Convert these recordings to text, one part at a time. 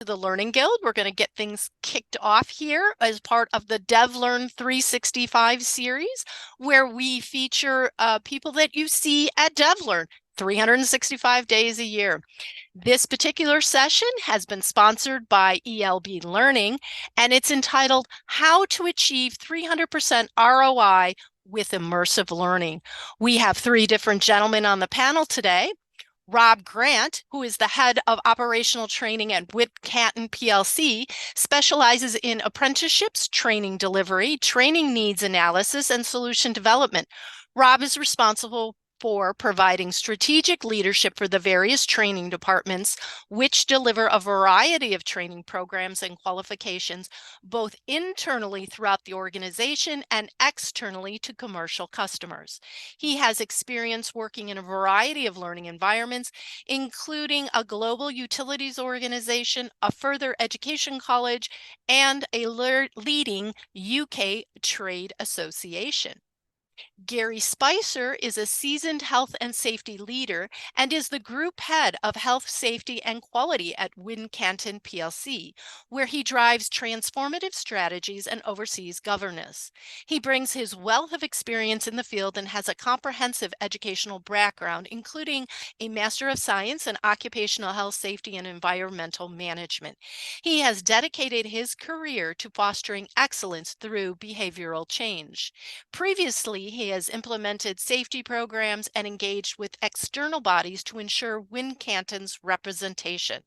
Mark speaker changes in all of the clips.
Speaker 1: The Learning Guild. We're going to get things kicked off here as part of the DevLearn 365 series, where we feature people that you see at DevLearn 365 days a year. This particular session has been sponsored by ELB Learning, and it's entitled How to Achieve 300% ROI with Immersive Learning. We have three different gentlemen on the panel today. Rob Grant, who is the head of operational training at Wincanton PLC, specializes in apprenticeships, training delivery, training needs analysis, and solution development. Rob is responsible for providing strategic leadership for the various training departments, which deliver a variety of training programs and qualifications, both internally throughout the organization and externally to commercial customers. He has experience working in a variety of learning environments, including a global utilities organization, a further education college, and a leading UK trade association. Gary Spicer is a seasoned health and safety leader and is the group head of health, safety, and quality at Wincanton PLC, where he drives transformative strategies and oversees governance. He brings his wealth of experience in the field and has a comprehensive educational background, including a Master of Science in Occupational Health, Safety, and Environmental Management. He has dedicated his career to fostering excellence through behavioral change. Previously, he has implemented safety programs and engaged with external bodies to ensure Wincanton's representation.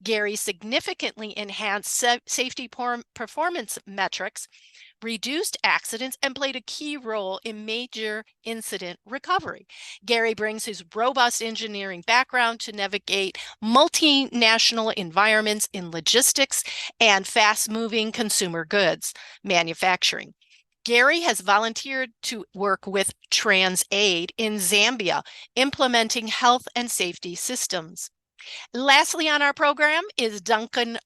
Speaker 1: Gary significantly enhanced safety performance metrics, reduced accidents, and played a key role in major incident recovery. Gary brings his robust engineering background to navigate multinational environments in logistics and fast-moving consumer goods manufacturing. Gary has volunteered to work with TransAid in Zambia, implementing health and safety systems. Lastly on our program is Duncan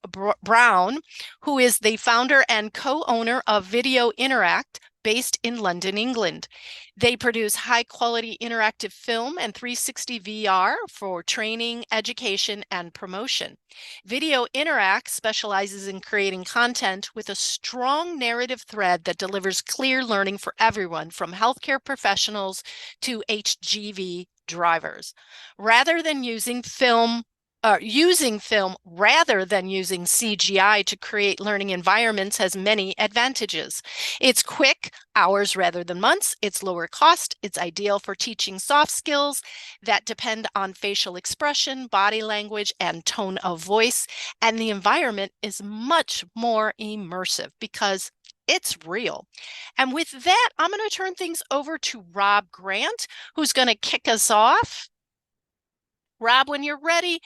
Speaker 1: Brown, who is the founder and co-owner of Video Interact, based in London, England. They produce high-quality interactive film and 360 VR for training, education, and promotion. Video Interact specializes in creating content with a strong narrative thread that delivers clear learning for everyone, from healthcare professionals to HGV drivers. Rather than using film rather than using CGI to create learning environments has many advantages. It's quick, hours rather than months. It's lower cost. It's ideal for teaching soft skills that depend on facial expression, body language, and tone of voice. And the environment is much more immersive because it's real. And with that, I'm going to turn things over to Rob Grant, who's going to kick us off. Rob, when you're ready,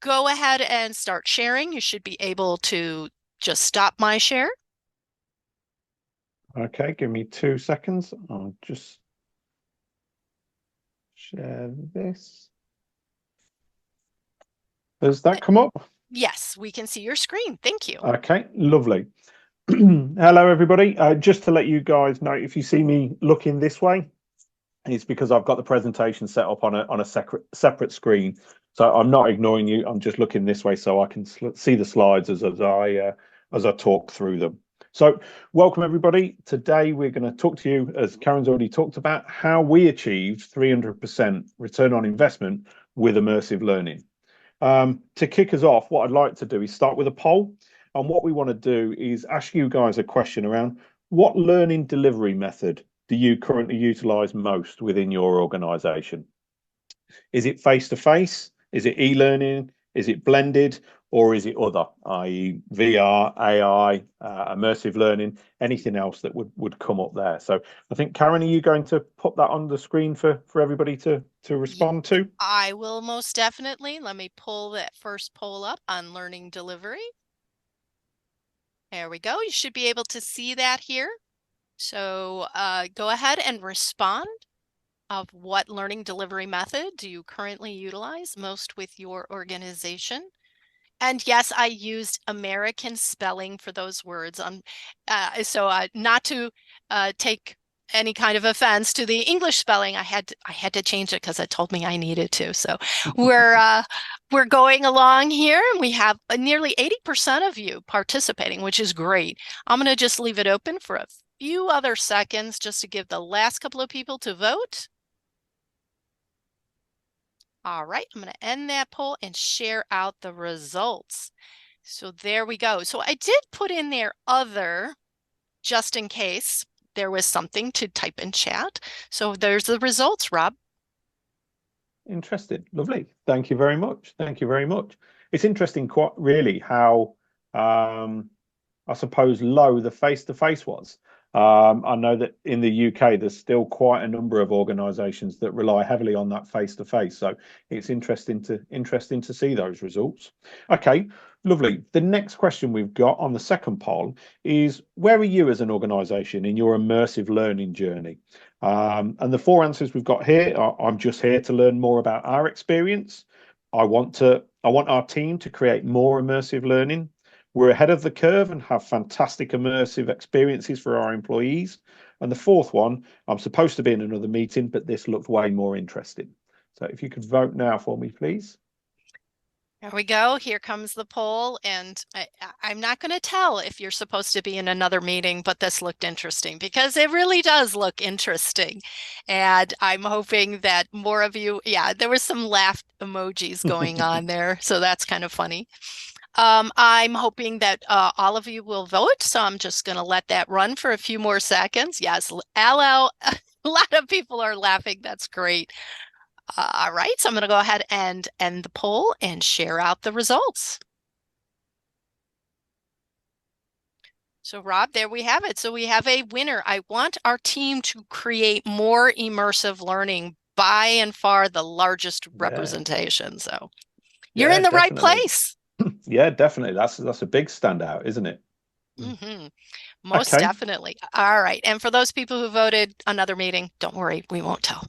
Speaker 1: go ahead and start sharing. You should be able to just stop my share.
Speaker 2: Okay, give me 2 seconds. I'll just share this. Does that come up?
Speaker 1: Yes, we can see your screen. Thank you.
Speaker 2: Okay, lovely. Hello, everybody. Just to let you guys know, if you see me looking this way, it's because I've got the presentation set up on a separate screen. So I'm not ignoring you. I'm just looking this way so I can see the slides as I talk through them. So welcome, everybody. Today, we're going to talk to you, as Karen's already talked about, how we achieved 300% return on investment with immersive learning. To kick us off, what I'd like to do is start with a poll. And what we want to do is ask you guys a question around what learning delivery method do you currently utilize most within your organization? Is it face-to-face? Is it e-learning? Is it blended? Or is it other, i.e. VR, AI, immersive learning, anything else that would come up there? So I think, Karen, are you going to put that on the screen for everybody to respond to?
Speaker 1: I will most definitely. Let me pull that first poll up on learning delivery. There we go. You should be able to see that here. So go ahead and respond of what learning delivery method do you currently utilize most with your organization. And yes, I used American spelling for those words. So not to take any kind of offense to the English spelling. I had to change it because it told me I needed to. So we're going along here, and we have nearly 80% of you participating, which is great. I'm going to just leave it open for a few other seconds just to give the last couple of people to vote. All right, I'm going to end that poll and share out the results. So there we go. So I did put in there other, just in case there was something to type in chat. So there's the results, Rob.
Speaker 2: Interesting. Lovely. Thank you very much. Thank you very much. It's interesting, quite really, how I suppose low the face-to-face was. I know that in the UK, there's still quite a number of organisations that rely heavily on that face-to-face. So it's interesting to see those results. Okay, lovely. The next question we've got on the second poll is, where are you as an organisation in your immersive learning journey? And the four answers we've got here are: I'm just here to learn more about our experience. I want our team to create more immersive learning. We're ahead of the curve and have fantastic immersive experiences for our employees. And the fourth one, I'm supposed to be in another meeting, but this looked way more interesting. So if you could vote now for me, please.
Speaker 1: There we go. Here comes the poll. And I'm not going to tell if you're supposed to be in another meeting, but this looked interesting because it really does look interesting. And I'm hoping that more of you, yeah, there was some laugh emojis going on there. So that's kind of funny. I'm hoping that all of you will vote, so I'm just going to let that run for a few more seconds. Yes, LL, a lot of people are laughing. That's great. All right, so I'm going to go ahead and end the poll and share out the results. So Rob, there we have it. So we have a winner. I want our team to create more immersive learning, by and far the largest representation. So you're
Speaker 2: Yeah,
Speaker 1: in the right
Speaker 2: definitely.
Speaker 1: place.
Speaker 2: Yeah, definitely. That's a big standout, isn't it?
Speaker 1: Mm-hmm. Most
Speaker 2: Okay.
Speaker 1: definitely. All right. And for those people who voted another meeting, don't worry, we won't tell.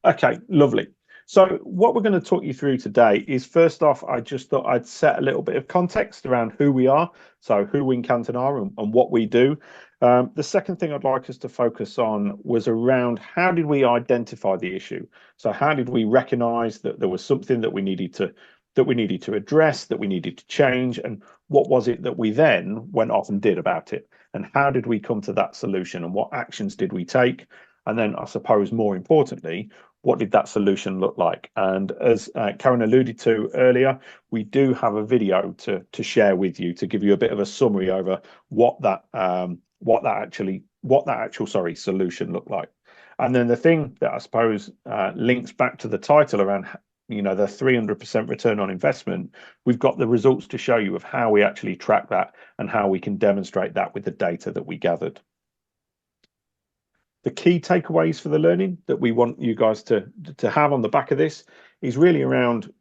Speaker 2: Okay, lovely. So what we're going to talk you through today is, first off, I just thought I'd set a little bit of context around who we are, so who Wincanton are and what we do. The second thing I'd like us to focus on was around, how did we identify the issue? So how did we recognize that there was something that we needed to address, that we needed to change, and what was it that we then went off and did about it? And how did we come to that solution, and what actions did we take? And then, I suppose, more importantly, what did that solution look like? And as Karen alluded to earlier, we do have a video to share with you to give you a bit of a summary over what that actual solution looked like. And then the thing that I suppose links back to the title around, the 300% return on investment, we've got the results to show you of how we actually track that and how we can demonstrate that with the data that we gathered. The key takeaways for the learning that we want you guys to have on the back of this is really around,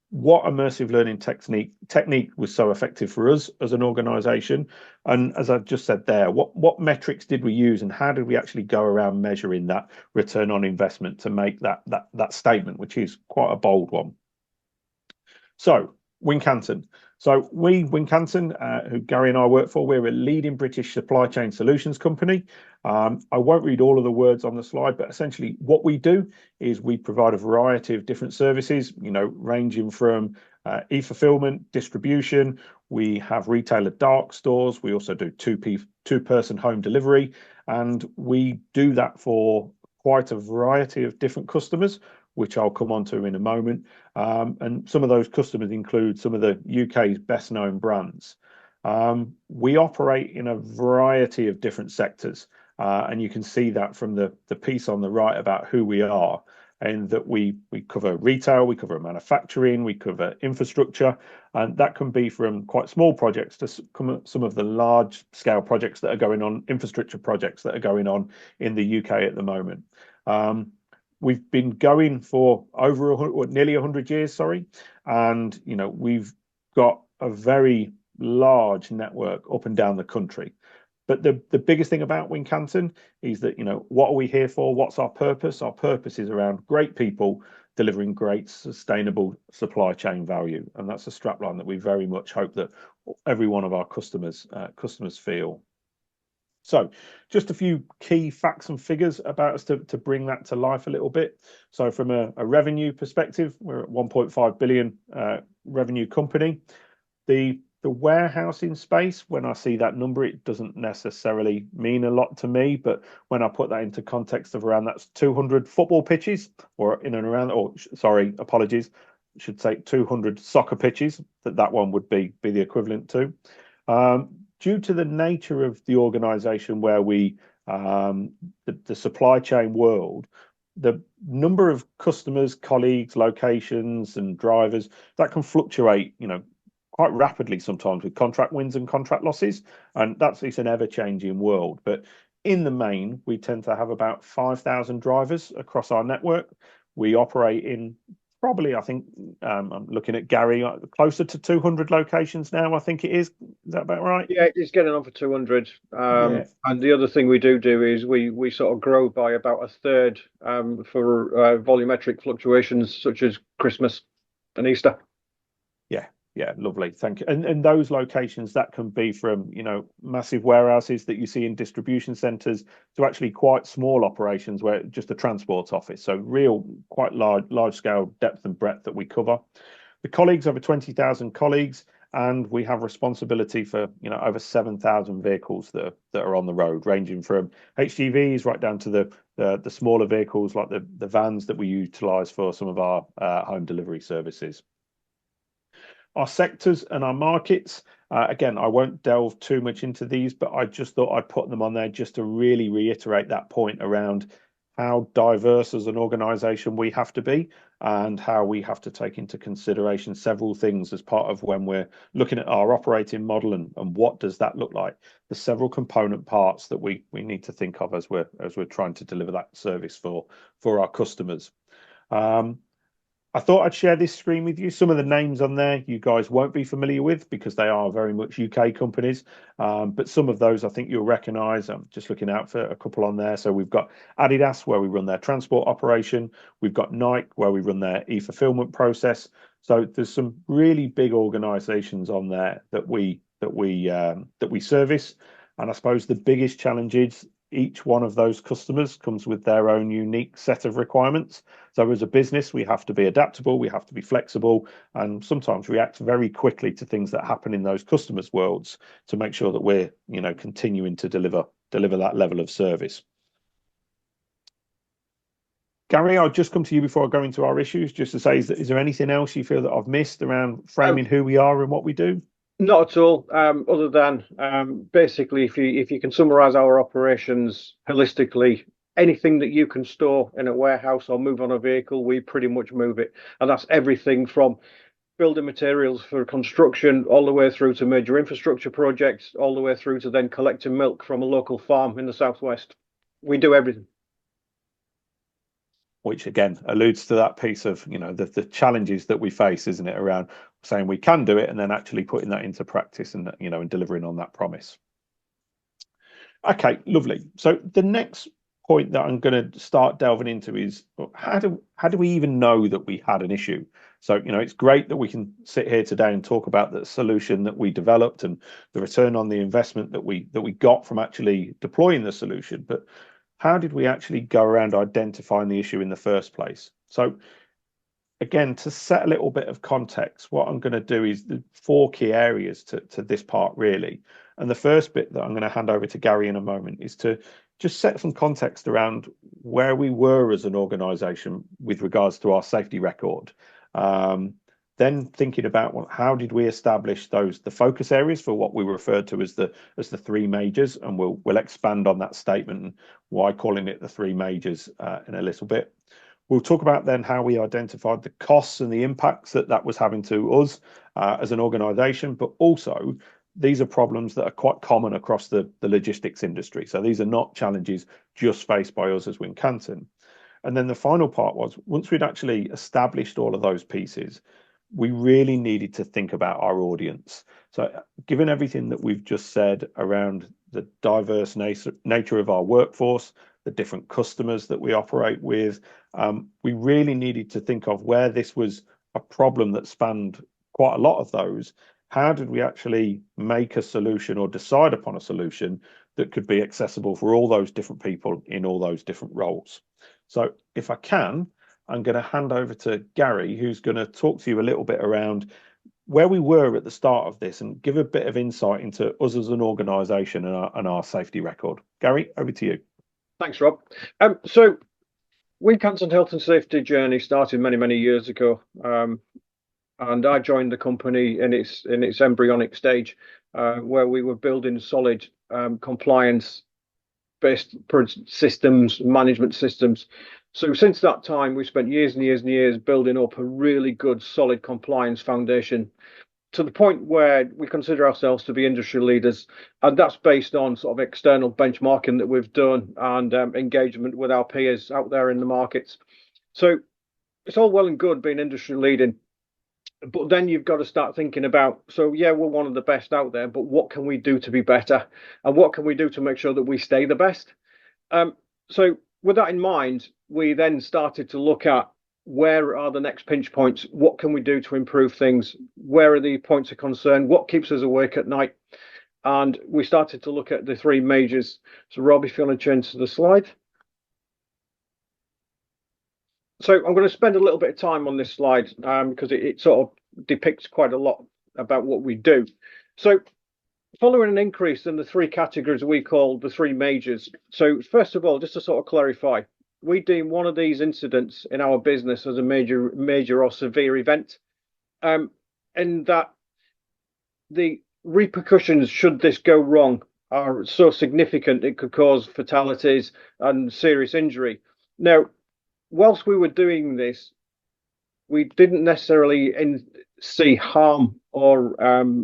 Speaker 2: what immersive learning technique was so effective for us as an organization. And as I've just said there, what metrics did we use, and how did we actually go around measuring that return on investment to make that statement, which is quite a bold one. So Wincanton. So Wincanton, who Gary and I work for, we're a leading British supply chain solutions company. I won't read all of the words on the slide, but essentially what we do is we provide a variety of different services, ranging from e-fulfillment, distribution. We have retailer dark stores. We also do two-person home delivery, and we do that for quite a variety of different customers, which I'll come on to in a moment. And some of those customers include some of the UK's best known brands. We operate in a variety of different sectors, and you can see that from the piece on the right about who we are, and that we cover retail, we cover manufacturing, we cover infrastructure, and that can be from quite small projects to some of the large scale projects that are going on, infrastructure projects that are going on in the UK at the moment. We've been going for nearly 100 years, and we've got a very large network up and down the country. But the biggest thing about Wincanton is that, what are we here for? What's our purpose? Our purpose is around great people delivering great sustainable supply chain value, and that's a strapline that we very much hope that every one of our customers feel. So just a few key facts and figures about us to bring that to life a little bit. So from a revenue perspective, we're at 1.5 billion revenue company. The warehousing space, when I see that number, it doesn't necessarily mean a lot to me. But when I put that into context of around that's 200 football pitches, or in and around, or sorry, apologies, I should say 200 soccer pitches, that one would be the equivalent to. Due to the nature of the organization where the supply chain world, the number of customers, colleagues, locations, and drivers that can fluctuate, quite rapidly sometimes with contract wins and contract losses, and it's an ever-changing world. But in the main, we tend to have about 5,000 drivers across our network. We operate in probably, I think, I'm looking at Gary, closer to 200 locations now, I think it is. Is that about right?
Speaker 3: Yeah, it's getting on for 200.
Speaker 2: Yeah.
Speaker 3: And the other thing we do is we sort of grow by about a third for volumetric fluctuations such as Christmas and Easter.
Speaker 2: Yeah, lovely. Thank you. And those locations that can be from, massive warehouses that you see in distribution centres to actually quite small operations where just a transport office. So real, quite large scale depth and breadth that we cover. The colleagues, over 20,000 colleagues, and we have responsibility for, over 7,000 vehicles that are on the road, ranging from HGVs right down to the smaller vehicles like the vans that we utilise for some of our home delivery services. Our sectors and our markets, again, I won't delve too much into these, but I just thought I'd put them on there just to really reiterate that point around how diverse as an organisation we have to be and how we have to take into consideration several things as part of when we're looking at our operating model and what does that look like. There's several component parts that we need to think of as we're trying to deliver that service for our customers. I thought I'd share this screen with you. Some of the names on there you guys won't be familiar with because they are very much UK companies. But some of those I think you'll recognise. I'm just looking out for a couple on there. So we've got Adidas, where we run their transport operation. We've got Nike, where we run their e-fulfillment process. So there's some really big organisations on there that we service. And I suppose the biggest challenge is each one of those customers comes with their own unique set of requirements. So as a business, we have to be adaptable, we have to be flexible, and sometimes react very quickly to things that happen in those customers' worlds to make sure that we're, continuing to deliver that level of service. Gary, I'll just come to you before I go into our issues, just to say, is there anything else you feel that I've missed around framing who we are and what we do?
Speaker 3: Not at all, other than basically, if you can summarize our operations holistically, anything that you can store in a warehouse or move on a vehicle, we pretty much move it. And that's everything from building materials for construction all the way through to major infrastructure projects, all the way through to then collecting milk from a local farm in the southwest. We do everything.
Speaker 2: Which again alludes to that piece of, the challenges that we face, isn't it, around saying we can do it and then actually putting that into practice and, and delivering on that promise. Okay, lovely. So the next point that I'm going to start delving into is how do we even know that we had an issue? So, it's great that we can sit here today and talk about the solution that we developed and the return on the investment that we got from actually deploying the solution, but how did we actually go around identifying the issue in the first place? So again, to set a little bit of context, what I'm going to do is the 4 key areas to this part, really. And the first bit that I'm going to hand over to Gary in a moment is to just set some context around where we were as an organisation with regards to our safety record. Then thinking about how did we establish the focus areas for what we referred to as the 3 majors, and we'll expand on that statement and why calling it the 3 majors in a little bit. We'll talk about then how we identified the costs and the impacts that was having to us as an organisation, but also these are problems that are quite common across the logistics industry. So these are not challenges just faced by us as Wincanton. And then the final part was, once we'd actually established all of those pieces, we really needed to think about our audience. So given everything that we've just said around the diverse nature of our workforce, the different customers that we operate with, we really needed to think of where this was a problem that spanned quite a lot of those. How did we actually make a solution or decide upon a solution that could be accessible for all those different people in all those different roles. So if I can, I'm going to hand over to Gary, who's going to talk to you a little bit around where we were at the start of this and give a bit of insight into us as an organisation and our safety record. Gary, over to you.
Speaker 3: Thanks, Rob. So Wincanton health and safety journey started many years ago, and I joined the company in its embryonic stage, where we were building solid compliance-based systems, management systems. So since that time, we've spent years and years and years building up a really good, solid compliance foundation to the point where we consider ourselves to be industry leaders, and that's based on sort of external benchmarking that we've done and engagement with our peers out there in the markets. So it's all well and good being industry leading, but then you've got to start thinking about, so yeah, we're one of the best out there, but what can we do to be better, and what can we do to make sure that we stay the best? So with that in mind, we then started to look at where are the next pinch points? What can we do to improve things? Where are the points of concern? What keeps us awake at night? And we started to look at the three majors. So Rob, if you want to change to the slide. So I'm going to spend a little bit of time on this slide because it sort of depicts quite a lot about what we do. So following an increase in the three categories we call the three majors. So first of all, just to sort of clarify, we deem one of these incidents in our business as a major or severe event, and that the repercussions should this go wrong are so significant it could cause fatalities and serious injury. Now, whilst we were doing this, we didn't necessarily see harm or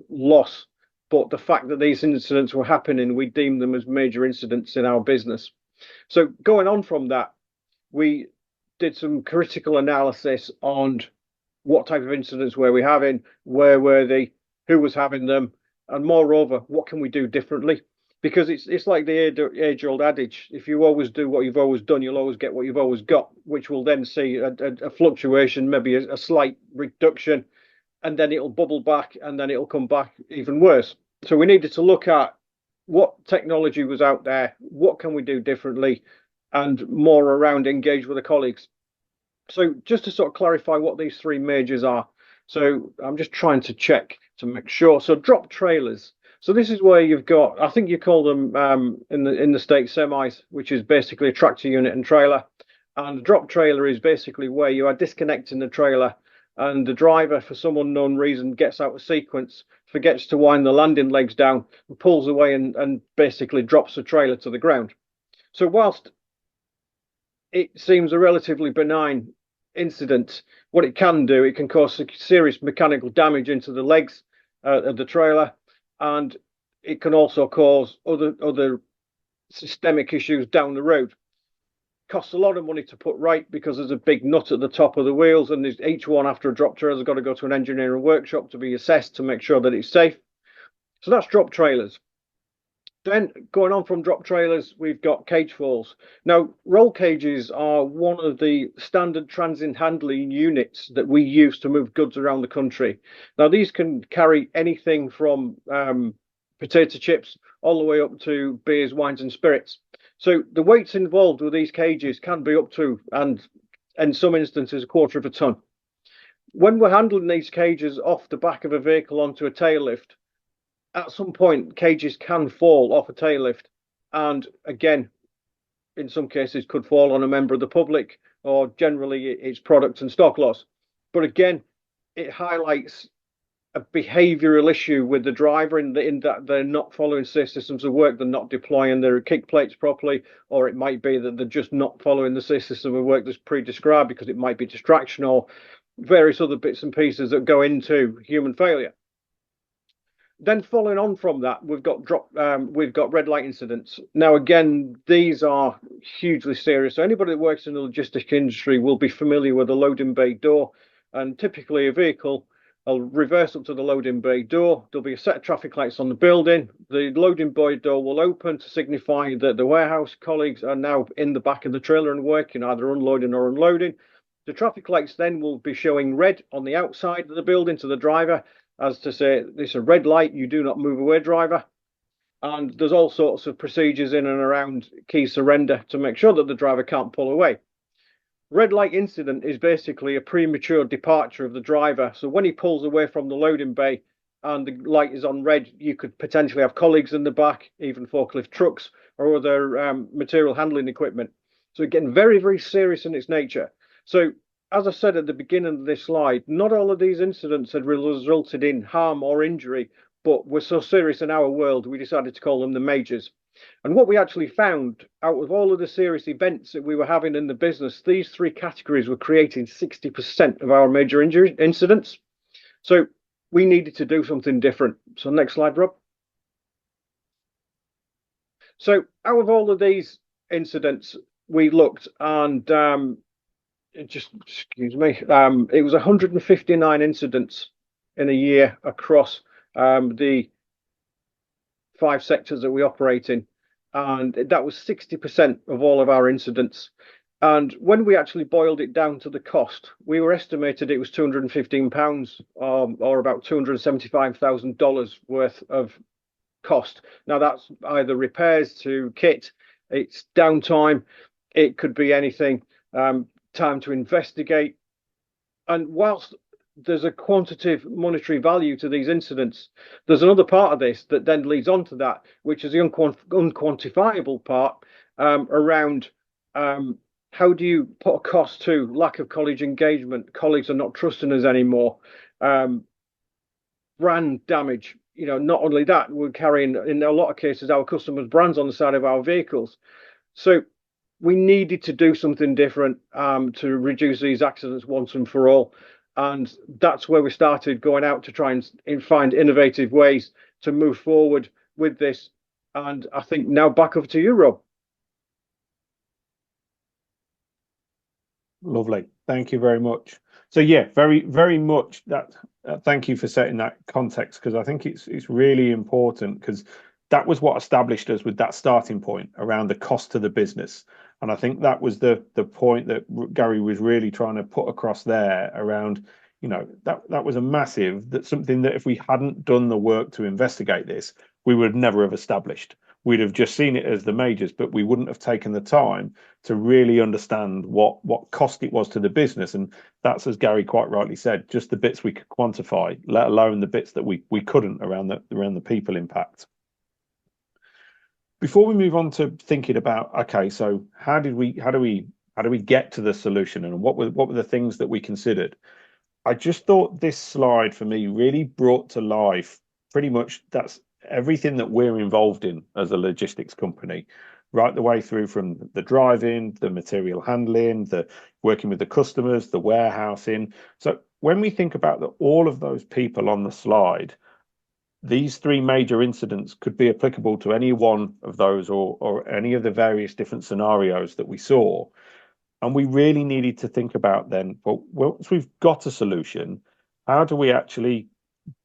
Speaker 3: loss, but the fact that these incidents were happening, we deemed them as major incidents in our business. So going on from that, we did some critical analysis on what type of incidents were we having, where were they, who was having them, and moreover, what can we do differently? Because it's like the age-old adage: if you always do what you've always done, you'll always get what you've always got, which will then see a fluctuation, maybe a slight reduction, and then it'll bubble back, and then it'll come back even worse. So we needed to look at what technology was out there, what can we do differently, and more around engage with the colleagues. So just to sort of clarify what these three majors are. So I'm just trying to check to make sure. So drop trailers. So this is where you've got, I think you call them in the States semis, which is basically a tractor unit and trailer. And a drop trailer is basically where you are disconnecting the trailer and the driver, for some unknown reason, gets out of sequence, forgets to wind the landing legs down, and pulls away and basically drops the trailer to the ground. So whilst it seems a relatively benign incident, what it can do, it can cause serious mechanical damage into the legs of the trailer, and it can also cause other systemic issues down the road. Costs a lot of money to put right because there's a big nut at the top of the wheels, and each one after a drop trailer has got to go to an engineering workshop to be assessed to make sure that it's safe. So that's drop trailers. Then going on from drop trailers, we've got cage falls. Now, roll cages are one of the standard transit handling units that we use to move goods around the country. Now, these can carry anything from potato chips all the way up to beers, wines and spirits. So the weights involved with these cages can be up to, and in some instances, 1/4 of a ton. When we're handling these cages off the back of a vehicle onto a tail lift, at some point, cages can fall off a tail lift, and again, in some cases, could fall on a member of the public, or generally it's product and stock loss. But again, it highlights a behavioural issue with the driver in that they're not following safe systems of work, they're not deploying their kick plates properly, or it might be that they're just not following the safe system of work that's pre-described because it might be distraction or various other bits and pieces that go into human failure. Then following on from that, we've got red light incidents. Now, again, these are hugely serious. So anybody that works in the logistics industry will be familiar with the loading bay door, and typically a vehicle will reverse up to the loading bay door. There'll be a set of traffic lights on the building. The loading bay door will open to signify that the warehouse colleagues are now in the back of the trailer and working, either unloading or unloading. The traffic lights then will be showing red on the outside of the building to the driver, as to say, it's a red light, you do not move away, driver. And there's all sorts of procedures in and around key surrender to make sure that the driver can't pull away. Red light incident is basically a premature departure of the driver. So when he pulls away from the loading bay and the light is on red, you could potentially have colleagues in the back, even forklift trucks or other material handling equipment. So it's getting very, very serious in its nature. So as I said at the beginning of this slide, not all of these incidents had resulted in harm or injury, but were so serious in our world, we decided to call them the majors. And what we actually found out of all of the serious events that we were having in the business, these three categories were creating 60% of our major injury incidents. So we needed to do something different. So next slide, Rob. So out of all of these incidents, we looked and just excuse me, it was 159 incidents in a year across the 5 sectors that we operate in, and that was 60% of all of our incidents. And when we actually boiled it down to the cost, we were estimated it was £215 or about $275,000 worth of cost. Now that's either repairs to kit, it's downtime, it could be anything, time to investigate. And whilst there's a quantitative monetary value to these incidents, there's another part of this that then leads on to that, which is the unquantifiable part around how do you put a cost to lack of colleague engagement, colleagues are not trusting us anymore, brand damage. You know, not only that, we're carrying, in a lot of cases, our customers' brands on the side of our vehicles. So we needed to do something different to reduce these accidents once and for all. And that's where we started going out to try and find innovative ways to move forward with this. And I think now back over to you, Rob.
Speaker 2: Lovely. Thank you very much. So yeah, very, very much that. Thank you for setting that context, because I think it's really important, because that was what established us with that starting point around the cost to the business. And I think that was the point that Gary was really trying to put across there around, you know, that was a massive, that's something that if we hadn't done the work to investigate this, we would never have established. We'd have just seen it as the majors, but we wouldn't have taken the time to really understand what cost it was to the business. And that's, as Gary quite rightly said, just the bits we could quantify, let alone the bits that we couldn't around the people impact. Before we move on to thinking about, okay, so how do we get to the solution, and what were the things that we considered? I just thought this slide for me really brought to life pretty much that's everything that we're involved in as a logistics company, right the way through from the driving, the material handling, the working with the customers, the warehousing. So when we think about all of those people on the slide, these three major incidents could be applicable to any one of those or any of the various different scenarios that we saw. And we really needed to think about then, well, once we've got a solution, how do we actually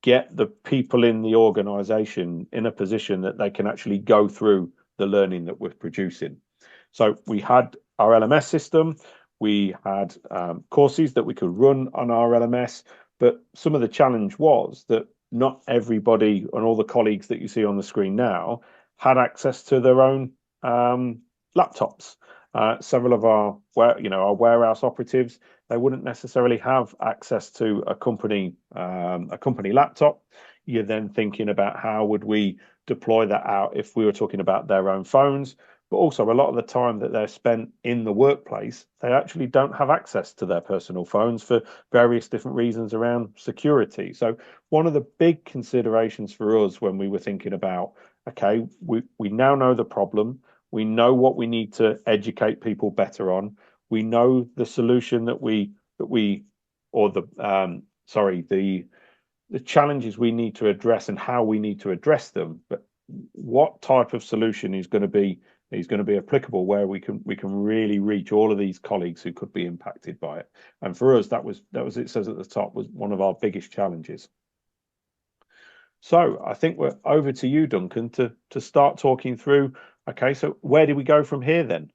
Speaker 2: get the people in the organization in a position that they can actually go through the learning that we're producing? So we had our LMS system, we had courses that we could run on our LMS, but some of the challenge was that not everybody and all the colleagues that you see on the screen now had access to their own laptops. Several of our warehouse operatives, they wouldn't necessarily have access to a company laptop. You're then thinking about how would we deploy that out if we were talking about their own phones, but also a lot of the time that they're spent in the workplace, they actually don't have access to their personal phones for various different reasons around security. So one of the big considerations for us when we were thinking about, okay, we now know the problem, we know what we need to educate people better on, we know the solution the challenges we need to address and how we need to address them, but what type of solution is going to be applicable where we can really reach all of these colleagues who could be impacted by it. And for us, that was it says at the top, was one of our biggest challenges. So I think we're over to you, Duncan, to start talking through, okay, so where do we go from here then?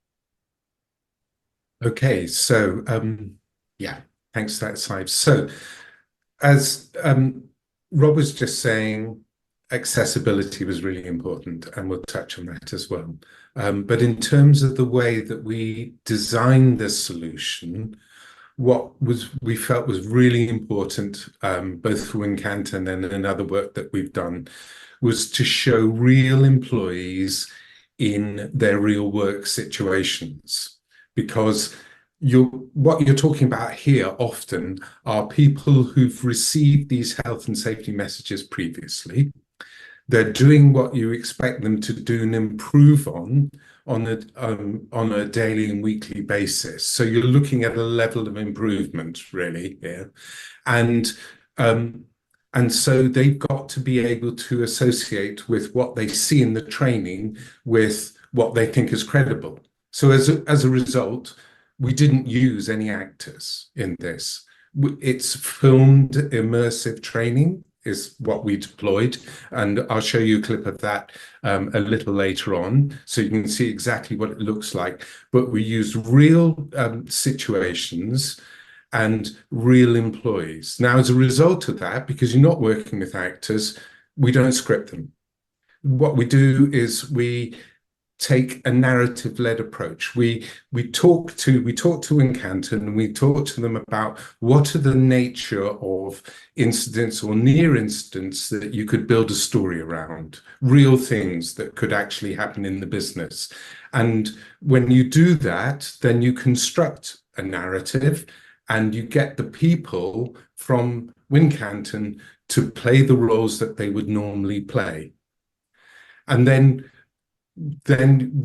Speaker 4: Okay, so yeah, thanks for that, Simon. So as Rob was just saying, accessibility was really important, and we'll touch on that as well. But in terms of the way that we designed the solution, what we felt was really important, both for Wincanton and another work that we've done, was to show real employees in their real work situations, because what you're talking about here often are people who've received these health and safety messages previously. They're doing what you expect them to do and improve on a daily and weekly basis. So you're looking at a level of improvement really here, and so they've got to be able to associate with what they see in the training with what they think is credible. So as a result, we didn't use any actors in this. It's filmed immersive training is what we deployed, and I'll show you a clip of that a little later on, so you can see exactly what it looks like. But we used real situations and real employees. Now, as a result of that, because you're not working with actors, we don't script them. What we do is we take a narrative-led approach. We talk to Wincanton, and we talk to them about what are the nature of incidents or near incidents that you could build a story around, real things that could actually happen in the business. And when you do that, then you construct a narrative, and you get the people from Wincanton to play the roles that they would normally play. And then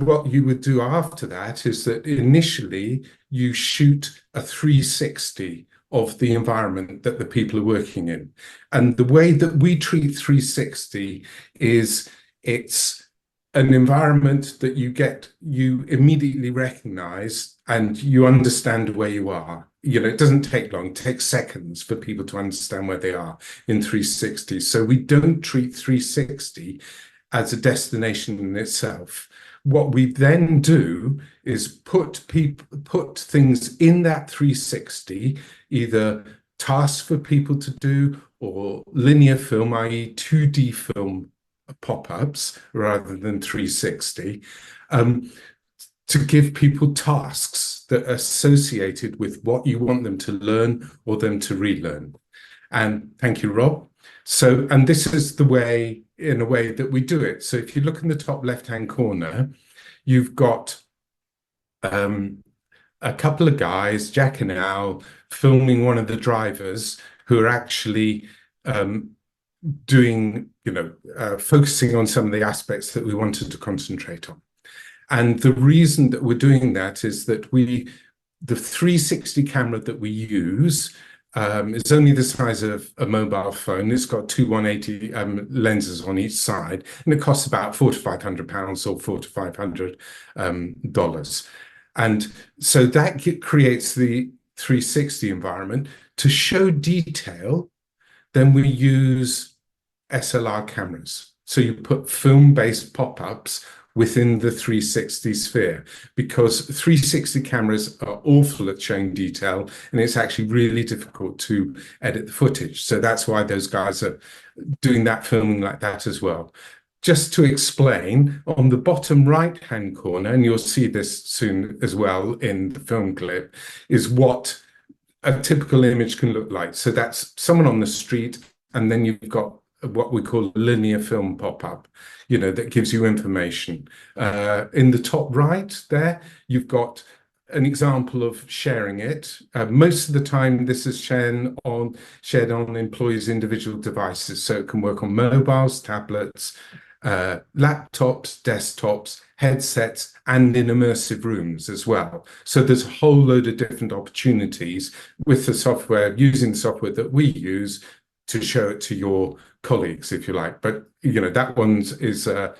Speaker 4: what you would do after that is that initially you shoot a 360 of the environment that the people are working in. And the way that we treat 360 is it's an environment that you immediately recognize and you understand where you are. You know, it doesn't take long, it takes seconds for people to understand where they are in 360. So we don't treat 360 as a destination in itself. What we then do is put things in that 360, either tasks for people to do or linear film, i.e. 2D film pop-ups rather than 360, to give people tasks that are associated with what you want them to learn or them to relearn. And thank you, Rob. So, and this is the way, in a way that we do it. So if you look in the top left-hand corner, you've got a couple of guys, Jack and Al, filming one of the drivers who are actually doing, focusing on some of the aspects that we wanted to concentrate on. And the reason that we're doing that is that the 360 camera that we use is only the size of a mobile phone. It's got two 180 lenses on each side, and it costs about £400 to £500 or $400 to $500. And so that creates the 360 environment. To show detail, then we use SLR cameras. So you put film-based pop-ups within the 360 sphere, because 360 cameras are awful at showing detail, and it's actually really difficult to edit the footage. So that's why those guys are doing that filming like that as well. Just to explain, on the bottom right-hand corner, and you'll see this soon as well in the film clip, is what a typical image can look like. So that's someone on the street, and then you've got what we call linear film pop-up, that gives you information. In the top right there, you've got an example of sharing it. Most of the time, this is shared on employees' individual devices, so it can work on mobiles, tablets, laptops, desktops, headsets, and in immersive rooms as well. So there's a whole load of different opportunities with the software, using the software that we use to show it to your colleagues, if you like. But that one is a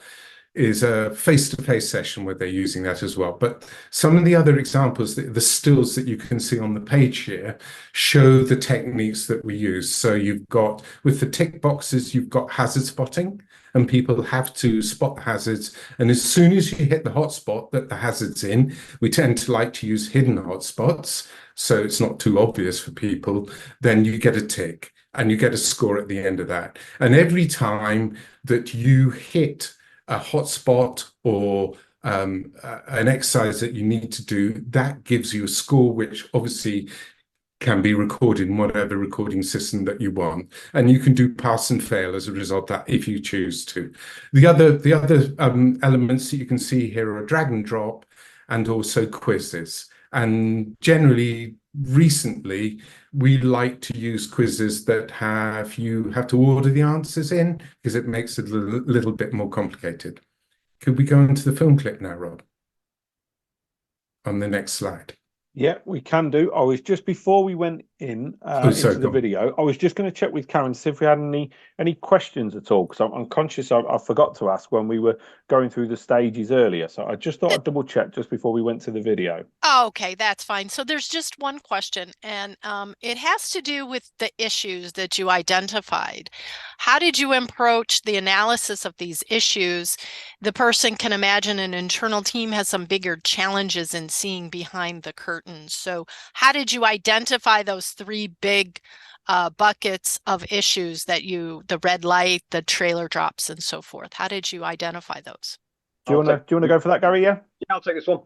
Speaker 4: face-to-face session where they're using that as well. But some of the other examples, the stills that you can see on the page here, show the techniques that we use. So you've got, with the tick boxes, you've got hazard spotting. and people have to spot hazards. And as soon as you hit the hotspot that the hazard's in, we tend to like to use hidden hotspots, so it's not too obvious for people, then you get a tick and you get a score at the end of that. And every time that you hit a hotspot or an exercise that you need to do, that gives you a score, which obviously can be recorded in whatever recording system that you want, and you can do pass and fail as a result of that if you choose to. The other elements that you can see here are drag and drop, and also quizzes. And generally, recently, we like to use quizzes that you have to order the answers in, because it makes it a little bit more complicated. Could we go into the film clip now, Rob? On the next slide.
Speaker 2: Yeah, we can do. I was just before we went into the video, I was just going to check with Karen to see if we had any questions at all, because I'm conscious I forgot to ask when we were going through the stages earlier. So I just thought I'd double check just before we went to the video.
Speaker 1: Okay, that's fine. So there's just one question, and it has to do with the issues that you identified. How did you approach the analysis of these issues? The person can imagine an internal team has some bigger challenges in seeing behind the curtain. So how did you identify those three big buckets of issues that the red light, the trailer drops, and so forth? How did you identify those?
Speaker 2: Do you want to go for that, Gary? Yeah.
Speaker 3: Yeah, I'll take this one.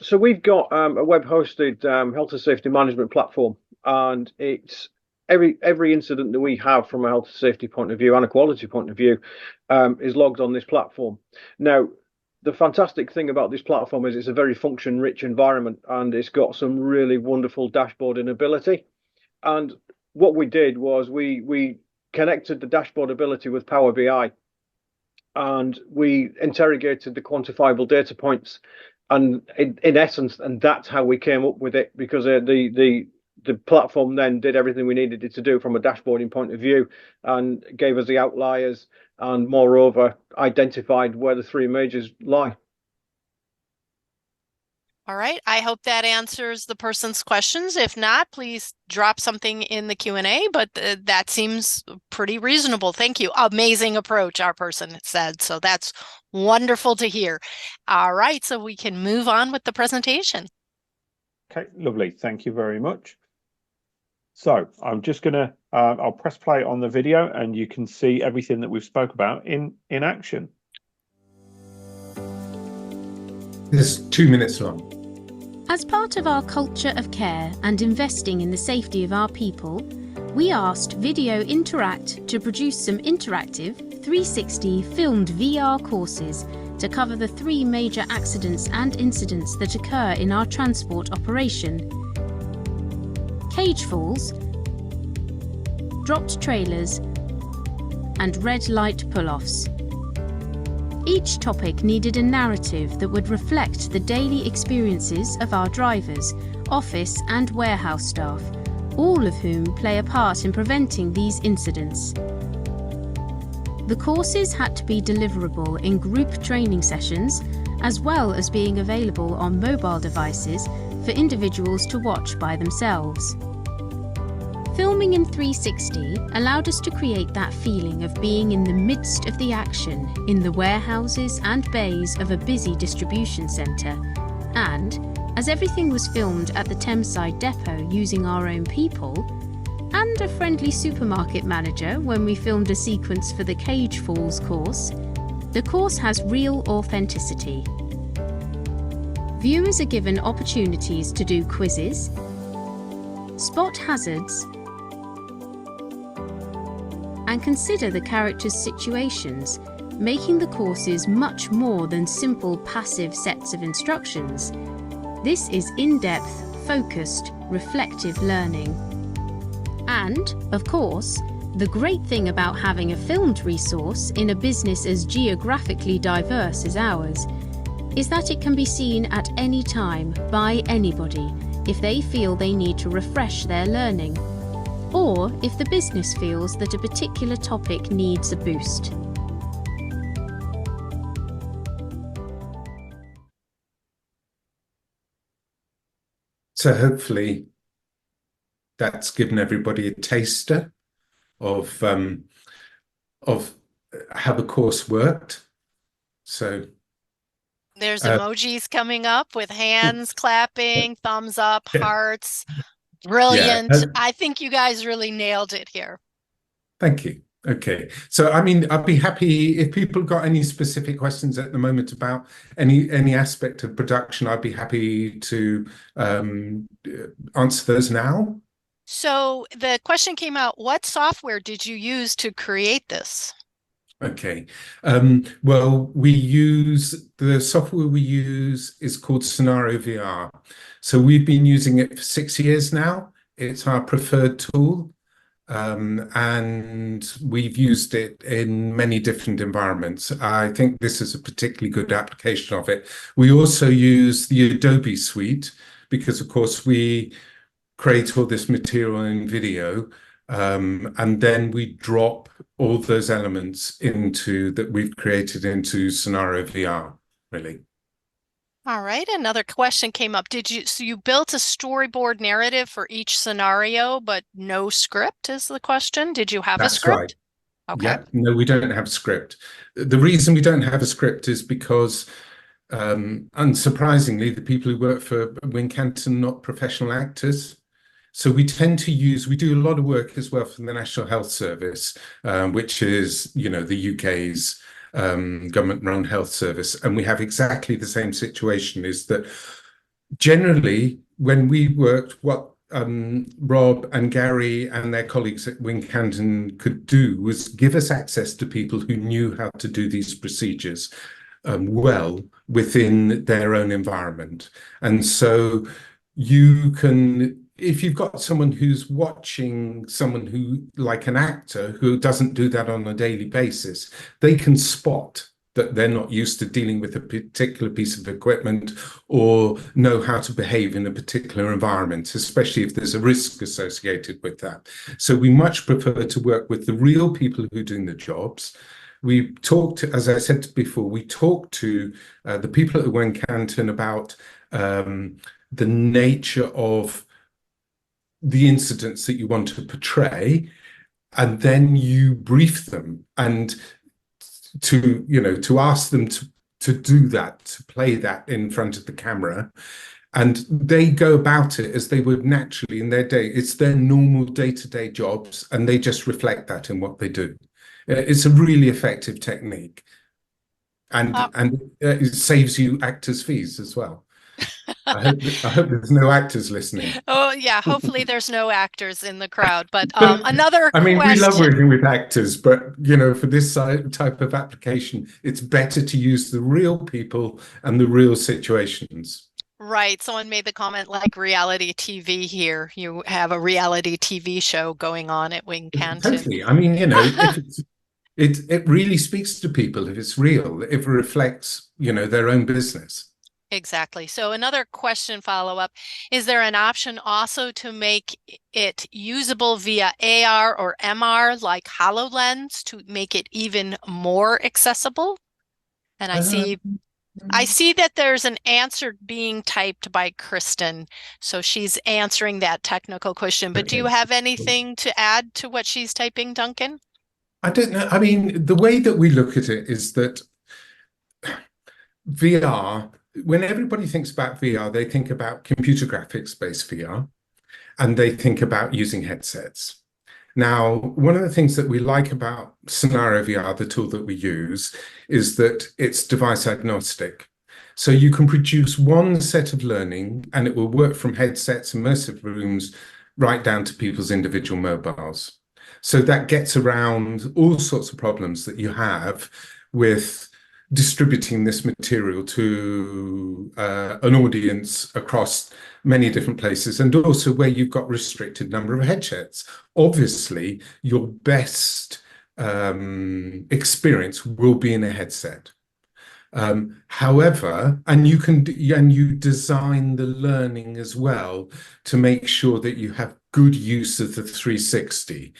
Speaker 3: So we've got a web-hosted health and safety management platform, and it's every incident that we have from a health and safety point of view and a quality point of view is logged on this platform. Now, the fantastic thing about this platform is it's a very function-rich environment, and it's got some really wonderful dashboarding ability. And what we did was we connected the dashboard ability with Power BI, and we interrogated the quantifiable data points, and in essence, and that's how we came up with it, because the platform then did everything we needed it to do from a dashboarding point of view, and gave us the outliers, and moreover identified where the three majors lie.
Speaker 1: All right, I hope that answers the person's questions. If not, please drop something in the Q&A, but that seems pretty reasonable. Thank you. Amazing approach, our person said. So that's wonderful to hear. All right, so we can move on with the presentation.
Speaker 2: Okay, lovely. Thank you very much. So I'm just going to, I'll press play on the video and you can see everything that we've spoke about in action.
Speaker 4: It's 2 minutes long.
Speaker 5: As part of our culture of care and investing in the safety of our people, we asked Video Interact to produce some interactive 360 filmed VR courses to cover the three major accidents and incidents that occur in our transport operation: cage falls, dropped trailers, and red light pull-offs. Each topic needed a narrative that would reflect the daily experiences of our drivers, office and warehouse staff, all of whom play a part in preventing these incidents. The courses had to be deliverable in group training sessions, as well as being available on mobile devices for individuals to watch by themselves. Filming in 360 allowed us to create that feeling of being in the midst of the action in the warehouses and bays of a busy distribution centre, and as everything was filmed at the Thameside depot using our own people, and a friendly supermarket manager when we filmed a sequence for the Cage Falls course, the course has real authenticity. Viewers are given opportunities to do quizzes, spot hazards, and consider the characters' situations, making the courses much more than simple passive sets of instructions. This is in-depth, focused, reflective learning. And, of course, the great thing about having a filmed resource in a business as geographically diverse as ours is that it can be seen at any time by anybody if they feel they need to refresh their learning, or if the business feels that a particular topic needs a boost.
Speaker 4: So hopefully that's given everybody a taster of how the course worked. So
Speaker 1: There's emojis coming up with hands clapping, thumbs up,
Speaker 4: yeah,
Speaker 1: hearts.
Speaker 4: yeah.
Speaker 1: Brilliant. I think you guys really nailed it here.
Speaker 4: Thank you. Okay. So, I mean, I'd be happy if people got any specific questions at the moment about any aspect of production. I'd be happy to answer those now.
Speaker 1: So the question came out, what software did you use to create this?
Speaker 4: Okay. Well, the software we use is called Scenario VR. So we've been using it for 6 years now. It's our preferred tool. And we've used it in many different environments. I think this is a particularly good application of it. We also use the Adobe suite because, of course, we create all this material in video, and then we drop all those elements that we've created into Scenario VR, really.
Speaker 1: All right, another question came up. So you built a storyboard narrative for each scenario, but no script is the question. Did you have a
Speaker 4: That's
Speaker 1: script?
Speaker 4: right.
Speaker 1: Okay.
Speaker 4: Yeah, no, we don't have a script. The reason we don't have a script is because, unsurprisingly, the people who work for Wincanton are not professional actors. So we do a lot of work as well for the National Health Service, which is, the UK's government-run health service. And we have exactly the same situation, is that generally when we worked, what Rob and Gary and their colleagues at Wincanton could do was give us access to people who knew how to do these procedures well within their own environment. And so you can, if you've got someone who's watching someone who, like an actor, who doesn't do that on a daily basis, they can spot that they're not used to dealing with a particular piece of equipment or know how to behave in a particular environment, especially if there's a risk associated with that. So we much prefer to work with the real people who are doing the jobs. We talked, as I said before, we talked to the people at Wincanton about the nature of the incidents that you want to portray, and then you brief them and to ask them to do that, to play that in front of the camera, and they go about it as they would naturally in their day. It's their normal day-to-day jobs, and they just reflect that in what they do. It's a really effective technique, and it saves you actors' fees as well. I hope there's no actors listening.
Speaker 1: Oh, yeah. Hopefully there's no actors in the crowd. But another
Speaker 4: I mean,
Speaker 1: question.
Speaker 4: we love working with actors, but, for this type of application, it's better to use the real people and the real situations. Right.
Speaker 1: Someone made the comment like reality TV here. You have a reality TV show going on at Wincanton.
Speaker 4: Totally. I mean, if it really speaks to people if it's real, if it reflects, their own business.
Speaker 1: Exactly. So another question follow-up, is there an option also to make it usable via AR or MR like HoloLens to make it even more accessible? And I see that there's an answer being typed by Kristen. So she's answering that technical question. But do you have anything to add to what she's typing, Duncan?
Speaker 4: I don't know. I mean, the way that we look at it is that VR, when everybody thinks about VR, they think about computer graphics-based VR, and they think about using headsets. Now, one of the things that we like about Scenario VR, the tool that we use, is that it's device agnostic. So you can produce one set of learning, and it will work from headsets, immersive rooms, right down to people's individual mobiles. So that gets around all sorts of problems that you have with distributing this material to an audience across many different places, and also where you've got restricted number of headsets. Obviously, your best experience will be in a headset. However, and you design the learning as well to make sure that you have good use of the 360,